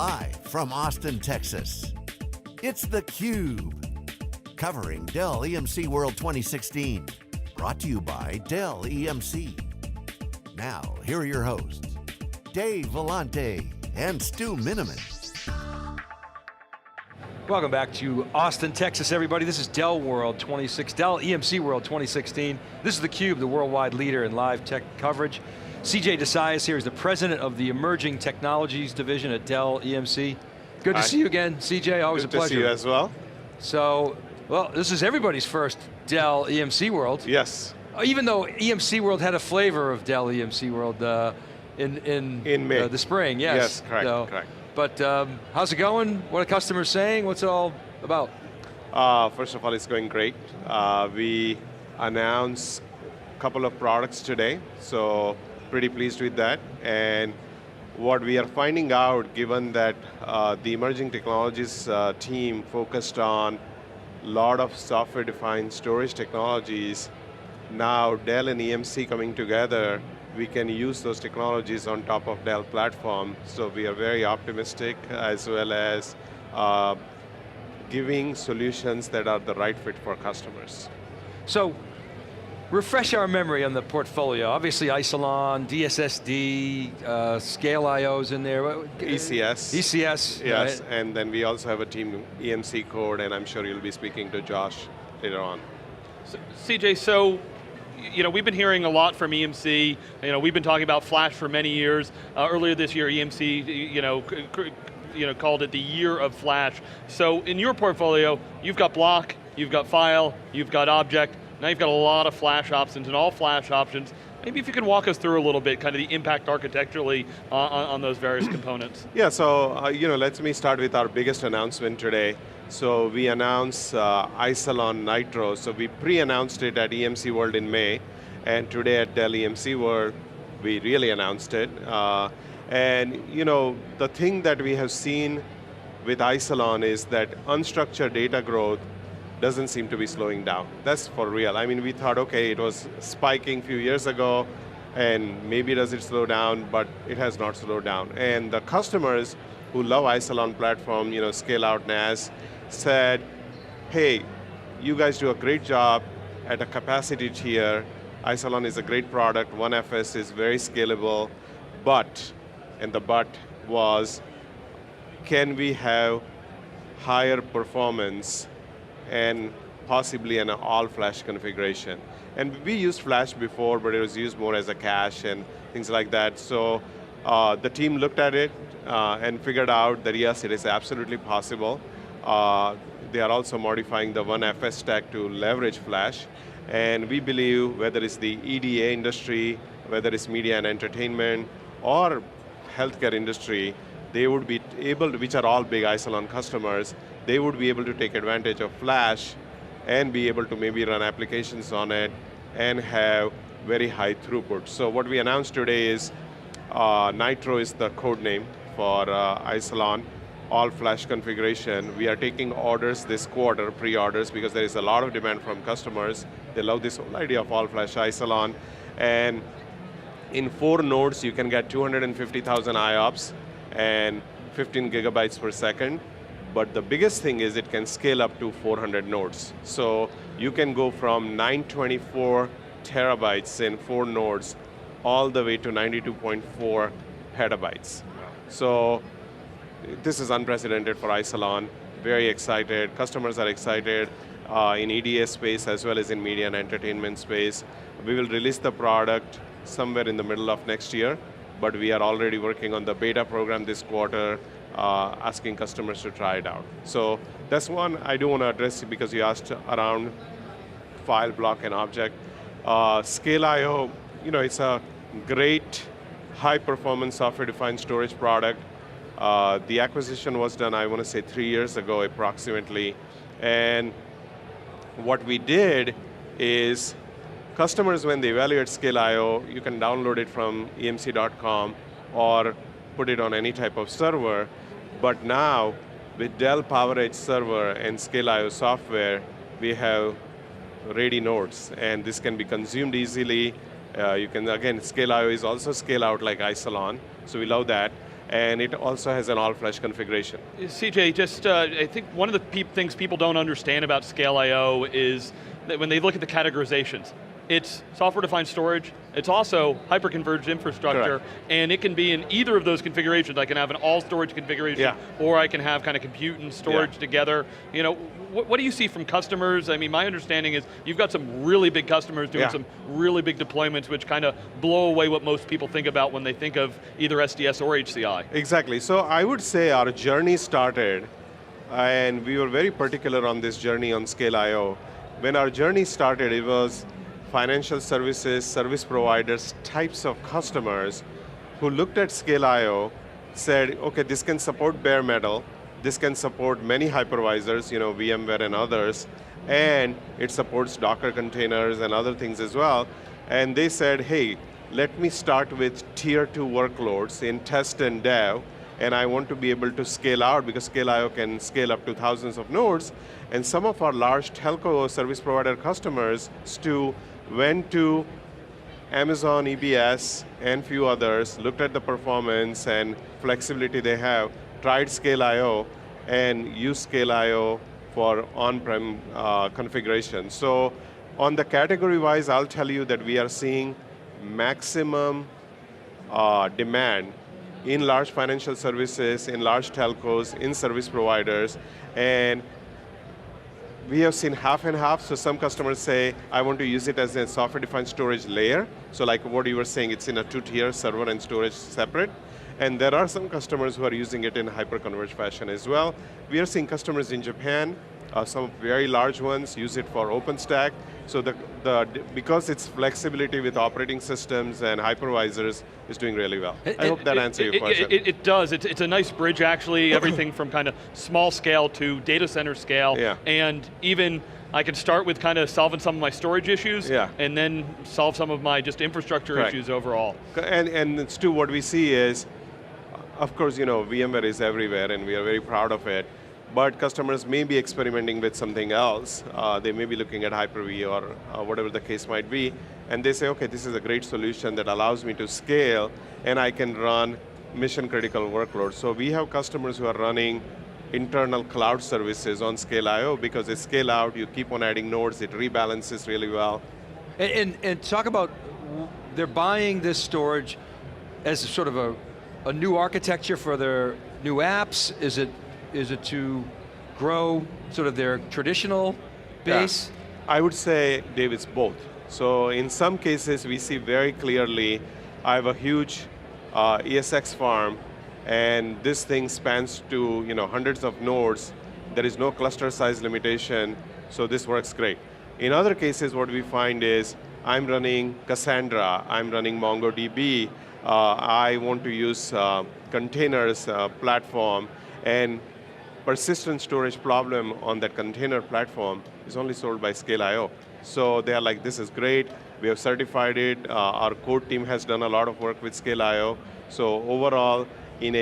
live from Austin, Texas. It's theCUBE, covering Dell EMC World 2016. Brought to you by Dell EMC. Now, here are your hosts, Dave Vellante and Stu Miniman. Welcome back to Austin, Texas, everybody. This is Dell EMC World 2016. This is theCUBE, the worldwide leader in live tech coverage. CJ Desai is here as the president of the Emerging Technologies Division at Dell EMC. Good to see you again, CJ, always a pleasure. Good to see you as well. So, well, this is everybody's first Dell EMC World. Yes. Even though EMC World had a flavor of Dell EMC World in May. The spring, yes. Yes, correct, so, correct. But how's it going? What are customers saying? What's it all about? First of all, it's going great. We announced a couple of products today, so pretty pleased with that. And what we are finding out, given that the Emerging Technologies team focused on a lot of software-defined storage technologies, now Dell and EMC coming together, we can use those technologies on top of Dell platform. So we are very optimistic, as well as giving solutions that are the right fit for customers. So, refresh our memory on the portfolio. Obviously Isilon, DSSD, Scale IO's in there. ECS. ECS. Yes, right? and then we also have a team EMC code, and I'm sure you'll be speaking to Josh later on. So, CJ, so we've been hearing a lot from EMC. We've been talking about flash for many years. Earlier this year, EMC, called it the year of flash. So in your portfolio, you've got block, you've got file, you've got object. Now you've got a lot of flash options, and all flash options. Maybe if you can walk us through a little bit, kind of the impact architecturally on those various components. Yeah, so let me start with our biggest announcement today. So we announced Isilon Nitro. So we pre-announced it at EMC World in May, and today at Dell EMC World, we really announced it. And the thing that we have seen with Isilon is that unstructured data growth doesn't seem to be slowing down. That's for real. I mean, we thought, okay, it was spiking a few years ago, and maybe does it slow down, but it has not slowed down. And the customers who love Isilon platform, scale out NAS, said, hey, you guys do a great job at a capacity tier. Isilon is a great product, 1FS is very scalable, but, and the but was, can we have higher performance and possibly an all-flash configuration? And we used flash before, but it was used more as a cache and things like that. So the team looked at it and figured out that yes, it is absolutely possible. They are also modifying the 1FS stack to leverage flash. And we believe whether it's the EDA industry, whether it's media and entertainment, or healthcare industry, they would be able to, which are all big Isilon customers, they would be able to take advantage of flash and be able to maybe run applications on it and have very high throughput. So what we announced today is Nitro is the code name for Isilon, all flash configuration. We are taking orders this quarter, pre-orders, because there is a lot of demand from customers. They love this whole idea of all flash Isilon. And in 4 nodes, you can get 250,000 IOPS and 15 gigabytes per second. But the biggest thing is it can scale up to 400 nodes. So you can go from 924 terabytes in 4 nodes all the way to 92.4 petabytes. So this is unprecedented for Isilon. Very excited. Customers are excited in EDA space as well as in media and entertainment space. We will release the product somewhere in the middle of next year, but we are already working on the beta program this quarter, asking customers to try it out. So that's one I do want to address because you asked around file, block, and object. Scale IO, it's a great high-performance software-defined storage product. The acquisition was done, I want to say 3 years ago approximately. And what we did is customers, when they evaluate Scale IO, you can download it from emc.com or put it on any type of server. But now, with Dell PowerEdge server and Scale IO software, we have ready nodes, and this can be consumed easily. You can, again, Scale IO is also scale out like Isilon, so we love that. and it also has an all-flash configuration. CJ, just I think one of the things people don't understand about Scale I/O is that when they look at the categorizations, it's software-defined storage, it's also hyper-converged infrastructure, Correct. and it can be in either of those configurations. I can have an all-storage configuration, or I can have kind of compute and storage together. You know, what do you see from customers? I mean, my understanding is you've got some really big customers doing some really big deployments, which kind of blow away what most people think about when they think of either SDS or HCI. Exactly, so I would say our journey started, and we were very particular on this journey on Scale I/O. When our journey started, it was financial services, service providers, types of customers who looked at Scale I/O, said, okay, this can support bare metal, this can support many hypervisors, you know, VMware and others, and it supports Docker containers and other things as well. And they said, hey, let me start with tier 2 workloads in test and dev, and I want to be able to scale out because Scale I/O can scale up to thousands of nodes. And some of our large telco service provider customers, Stu, went to Amazon EBS and few others, looked at the performance and flexibility they have, tried Scale I/O, and used Scale I/O for on-prem configuration. So on the category-wise, I'll tell you that we are seeing maximum demand in large financial services, in large telcos, in service providers, and we have seen half and half, so some customers say, I want to use it as a software-defined storage layer. So like what you were saying, it's in a 2-tier, server and storage separate. And there are some customers who are using it in hyper-converged fashion as well. We are seeing customers in Japan, some very large ones use it for OpenStack. So because it's flexibility with operating systems and hypervisors is doing really well. I hope that answers your question. It does. It's a nice bridge, actually, everything from kind of small scale to data center scale. Yeah. And even I can start with kind of solving some of my storage issues, and then solve some of my just infrastructure issues overall. And Stu, what we see is, of course, you know, VMware is everywhere and we are very proud of it, but customers may be experimenting with something else. They may be looking at Hyper-V or whatever the case might be, and they say, okay, this is a great solution that allows me to scale and I can run mission critical workloads. So we have customers who are running internal cloud services on Scale I/O because they scale out, you keep on adding nodes, it rebalances really well. And talk about, they're buying this storage as sort of a new architecture for their new apps? Is it to grow sort of their traditional base? Yeah. I would say, Dave, it's both. So in some cases, we see very clearly, I have a huge ESX farm, and this thing spans to hundreds of nodes. There is no cluster size limitation, so this works great. In other cases, what we find is, I'm running Cassandra, I'm running MongoDB, I want to use containers platform, and persistent storage problem on that container platform is only sold by Scale I/O. So they are like, this is great, we have certified it, our core team has done a lot of work with Scale I/O. So overall, in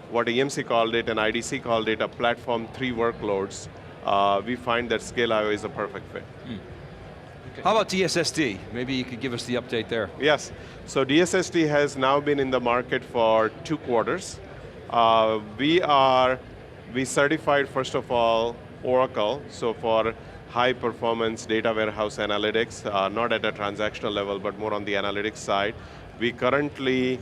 what EMC called it and IDC called it, a platform 3 workloads, we find that Scale I/O is a perfect fit. Okay. How about DSSD? Maybe you could give us the update there. Yes, so DSSD has now been in the market for 2 quarters. We certified, first of all, Oracle, so for high performance data warehouse analytics, not at a transactional level, but more on the analytics side. We currently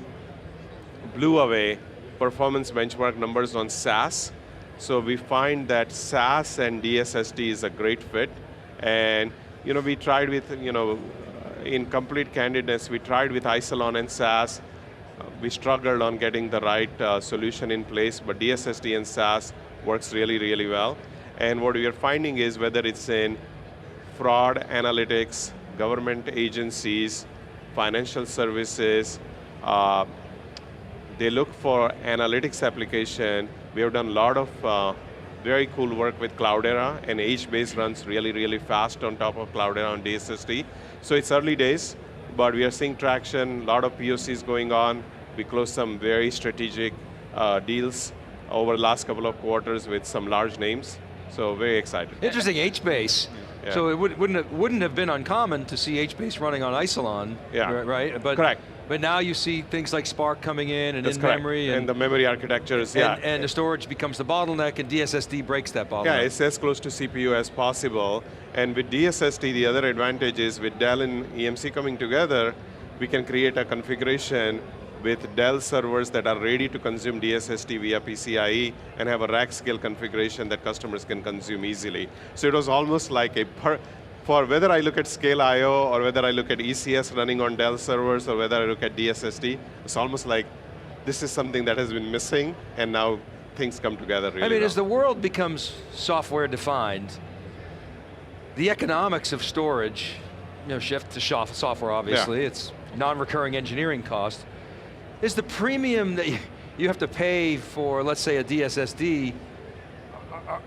blew away performance benchmark numbers on SAS. So we find that SAS and DSSD is a great fit. And we tried with, in complete candidness, we tried with Isilon and SAS. We struggled on getting the right solution in place, but DSSD and SAS works really, really well. And what we are finding is whether it's in fraud analytics, government agencies, financial services, they look for analytics application. We have done a lot of very cool work with Cloudera, and HBase runs really, really fast on top of Cloudera on DSSD. So it's early days, but we are seeing traction, a lot of POCs going on. We closed some very strategic deals over the last couple of quarters with some large names. So very excited. Interesting, HBase. Yeah. So it wouldn't have been uncommon to see HBase running on Isilon, right? But correct. But now you see things like Spark coming in and That's correct. in-memory. And the memory architectures, yeah. And the storage becomes the bottleneck and DSSD breaks that bottleneck. Yeah, it's as close to CPU as possible. And with DSSD, the other advantage is with Dell and EMC coming together, we can create a configuration with Dell servers that are ready to consume DSSD via PCIe and have a rack scale configuration that customers can consume easily. So it was almost like for whether I look at Scale IO or whether I look at ECS running on Dell servers or whether I look at DSSD, it's almost like this is something that has been missing and now things come together really I mean, well. as the world becomes software defined, the economics of storage, shift to software obviously, it's non-recurring engineering cost. Is the premium that you have to pay for, let's say, a DSSD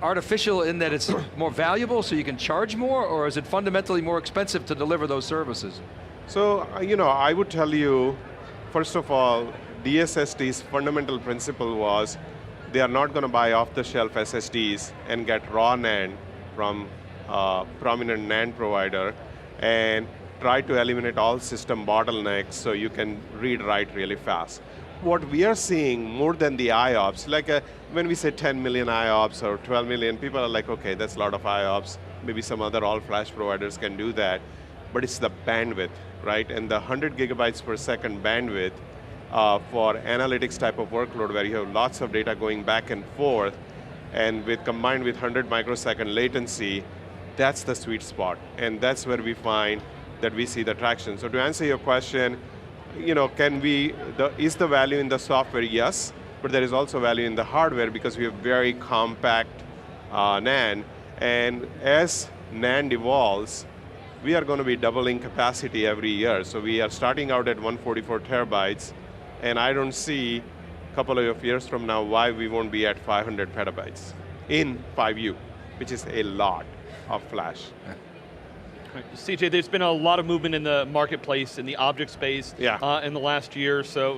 artificial in that it's more valuable so you can charge more, or is it fundamentally more expensive to deliver those services? So, I would tell you, first of all, DSSD's fundamental principle was they are not going to buy off-the-shelf SSDs and get raw NAND from a prominent NAND provider and try to eliminate all system bottlenecks so you can read-write really fast. What we are seeing more than the IOPS, like when we say 10 million IOPS or 12 million, people are like, okay, that's a lot of IOPS. Maybe some other all-flash providers can do that. But it's the bandwidth, right? And the 100 gigabytes per second bandwidth for analytics type of workload where you have lots of data going back and forth, and combined with 100 microsecond latency, that's the sweet spot. And that's where we find that we see the traction. So to answer your question, is the value in the software? Yes, but there is also value in the hardware because we have very compact NAND. And as NAND evolves, we are going to be doubling capacity every year. So we are starting out at 144 terabytes, and I don't see a couple of years from now why we won't be at 500 petabytes in 5U, which is a lot of flash. CJ, there's been a lot of movement in the marketplace, in the object space in the last year, so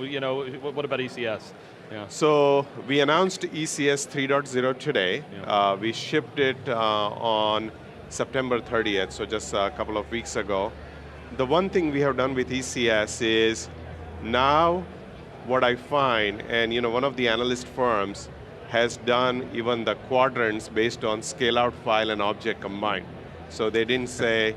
what about ECS? Yeah. So we announced ECS 3.0 today. Yeah. We shipped it on September 30th, so just a couple of weeks ago. The one thing we have done with ECS is now what I find, and one of the analyst firms has done even the quadrants based on scale out file and object combined. So they didn't say,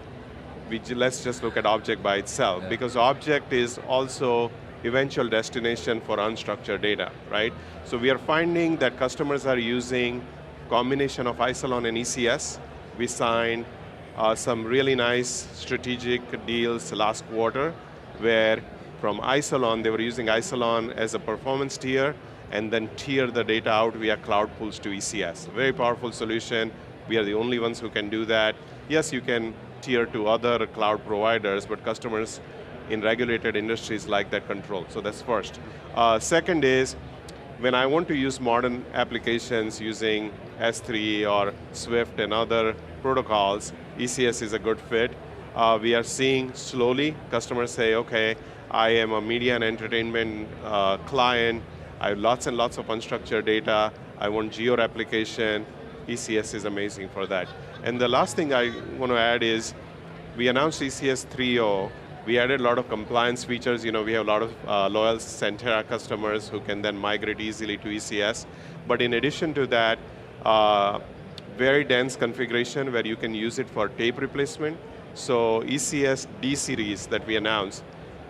let's just look at object by itself, because object is also eventual destination for unstructured data, right? So we are finding that customers are using combination of Isilon and ECS. We signed some really nice strategic deals last quarter, where from Isilon, they were using Isilon as a performance tier, and then tier the data out via cloud pools to ECS. Very powerful solution. We are the only ones who can do that. Yes, you can tier to other cloud providers, but customers in regulated industries like that control. So that's first. Second is, when I want to use modern applications using S3 or Swift and other protocols, ECS is a good fit. We are seeing slowly customers say, okay, I am a media and entertainment client. I have lots and lots of unstructured data. I want geo-replication. ECS is amazing for that. And the last thing I want to add is, we announced ECS 3.0. We added a lot of compliance features. We have a lot of loyal Centera customers who can then migrate easily to ECS. But in addition to that, very dense configuration where you can use it for tape replacement. So ECS D series that we announced,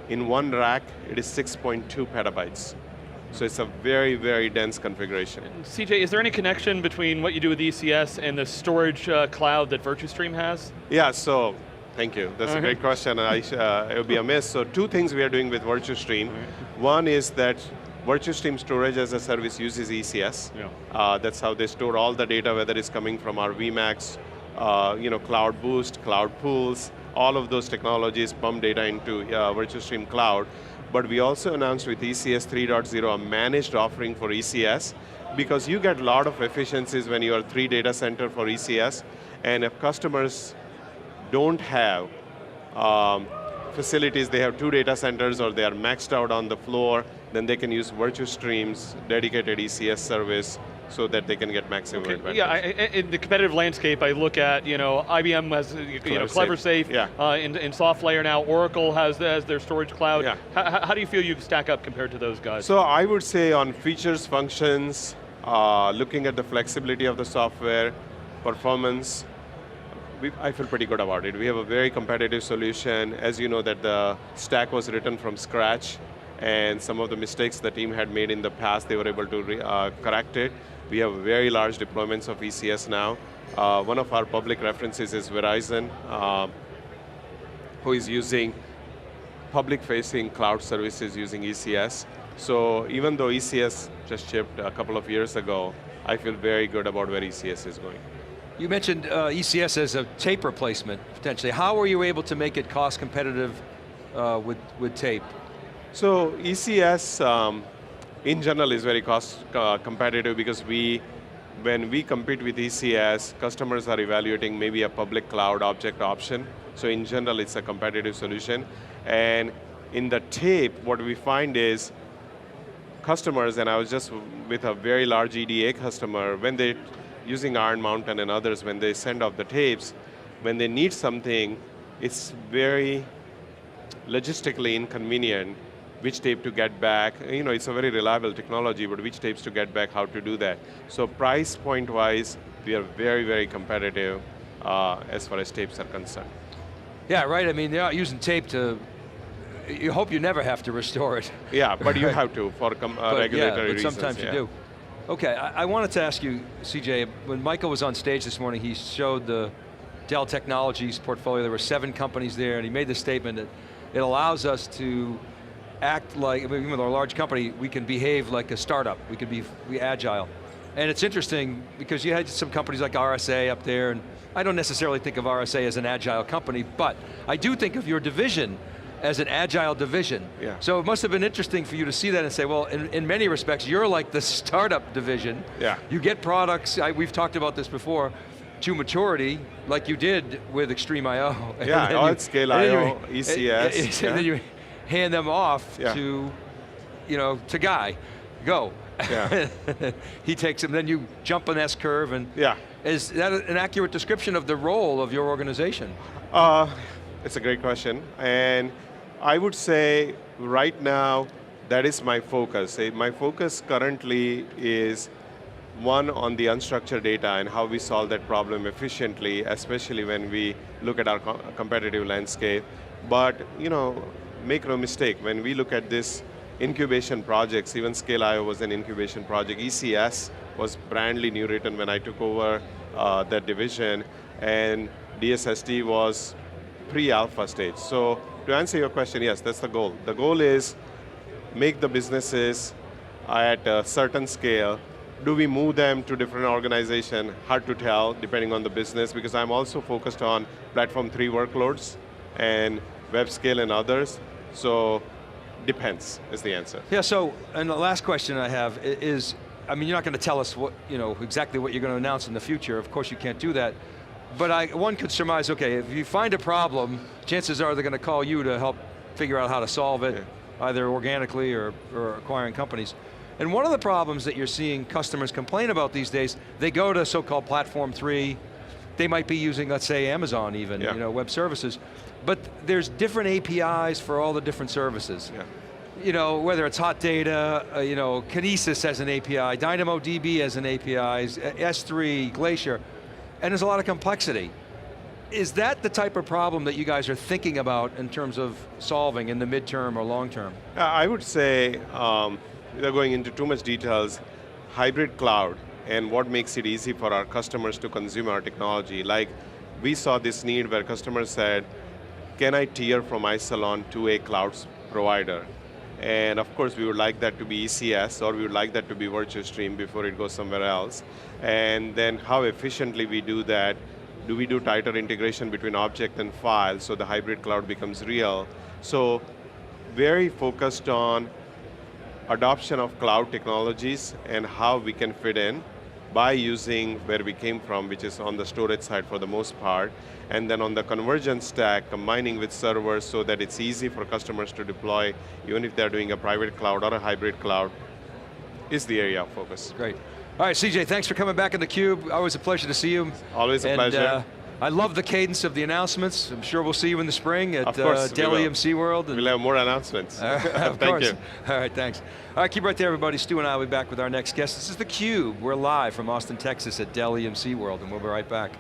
in one rack, it is 6.2 petabytes. So it's a very, very dense configuration. CJ, is there any connection between what you do with ECS and the storage cloud that VirtuStream has? Yeah, so thank you. That's a great question. It would be amiss. So two things we are doing with VirtuStream. One is that VirtuStream Storage as a Service uses ECS. That's how they store all the data, whether it's coming from our VMAX, Cloud Boost, Cloud Pools, all of those technologies pump data into VirtuStream Cloud. But we also announced with ECS 3.0 a managed offering for ECS, because you get a lot of efficiencies when you are 3 data center for ECS, and if customers don't have facilities, they have 2 data centers or they are maxed out on the floor, then they can use virtual streams, dedicated ECS service, so that they can get maximum advantage. Yeah, in the competitive landscape, I look at, IBM has, CleverSafe, in SoftLayer now, Oracle has their storage cloud. Yeah. How do you feel you stack up compared to those guys? So I would say on features, functions, looking at the flexibility of the software, performance, I feel pretty good about it. We have a very competitive solution. As you know, that the stack was written from scratch, and some of the mistakes the team had made in the past, they were able to correct it. We have very large deployments of ECS now. One of our public references is Verizon, who is using public-facing cloud services using ECS. So even though ECS just shipped a couple of years ago, I feel very good about where ECS is going. You mentioned ECS as a tape replacement, potentially. How were you able to make it cost competitive with tape? So ECS, in general, is very cost competitive because when we compete with ECS, customers are evaluating maybe a public cloud object option. So in general, it's a competitive solution. And in the tape, what we find is customers, and I was just with a very large EDA customer, when they, using Iron Mountain and others, when they send off the tapes, when they need something, it's very logistically inconvenient which tape to get back. It's a very reliable technology, but which tapes to get back, how to do that. So price point wise, we are very, very competitive as far as tapes are concerned. Yeah, right, I mean, they're not using tape to, you hope you never have to restore it. Yeah, but you have to for regulatory reasons. But sometimes you do. Okay, I wanted to ask you, CJ, when Michael was on stage this morning, he showed the Dell Technologies portfolio. There were 7 companies there, and he made the statement that it allows us to act like, even with our large company, we can behave like a startup. We can be agile. And it's interesting because you had some companies like RSA up there, and I don't necessarily think of RSA as an agile company, but I do think of your division as an agile division. Yeah. So it must have been interesting for you to see that and say, well, in many respects, you're like the startup division. Yeah. You get products, we've talked about this before, to maturity, like you did with Extreme IO. Yeah, all scale IO, ECS. And then you hand them off to Guy, go. Yeah. He takes them, then you jump an S curve, and is that an accurate description of the role of your organization? It's a great question, and I would say right now, that is my focus. My focus currently is one on the unstructured data and how we solve that problem efficiently, especially when we look at our competitive landscape. But make no mistake, when we look at this incubation projects, even Scale.io was an incubation project. ECS was brandly new written when I took over that division, and DSST was pre-alpha stage. So to answer your question, yes, that's the goal. The goal is make the businesses at a certain scale. Do we move them to different organization? Hard to tell, depending on the business, because I'm also focused on Platform 3 workloads and web scale and others. So depends is the answer. Yeah, so, and the last question I have is, I mean, you're not going to tell us what, exactly what you're going to announce in the future. Of course you can't do that. But one could surmise, okay, if you find a problem, chances are they're going to call you to help figure out how to solve it, either organically or acquiring companies. And one of the problems that you're seeing customers complain about these days, they go to so-called Platform 3, they might be using, let's say, Amazon even, web services, but there's different APIs for all the different services. Whether it's hot data, Kinesis has an API, DynamoDB has an API, S3, Glacier, and there's a lot of complexity. Is that the type of problem that you guys are thinking about in terms of solving in the midterm or long term? I would say, without going into too much details, hybrid cloud and what makes it easy for our customers to consume our technology. Like, we saw this need where customers said, can I tier from Isilon to a cloud provider? And of course, we would like that to be ECS, or we would like that to be Virtual Stream before it goes somewhere else. And then how efficiently we do that. Do we do tighter integration between object and file so the hybrid cloud becomes real? So very focused on adoption of cloud technologies and how we can fit in. by using where we came from, which is on the storage side for the most part, and then on the convergence stack, combining with servers so that it's easy for customers to deploy, even if they're doing a private cloud or a hybrid cloud, is the area of focus. Great. All right, CJ, thanks for coming back in theCUBE. Always a pleasure to see you. Always a pleasure. I love the cadence of the announcements. I'm sure we'll see you in the spring at Dell EMC World. We'll have more announcements. Of Thank course. you. All right, thanks. All right, keep right there, everybody. Stu and I will be back with our next guest. This is theCUBE. We're live from Austin, Texas at Dell EMC World, and we'll be right back.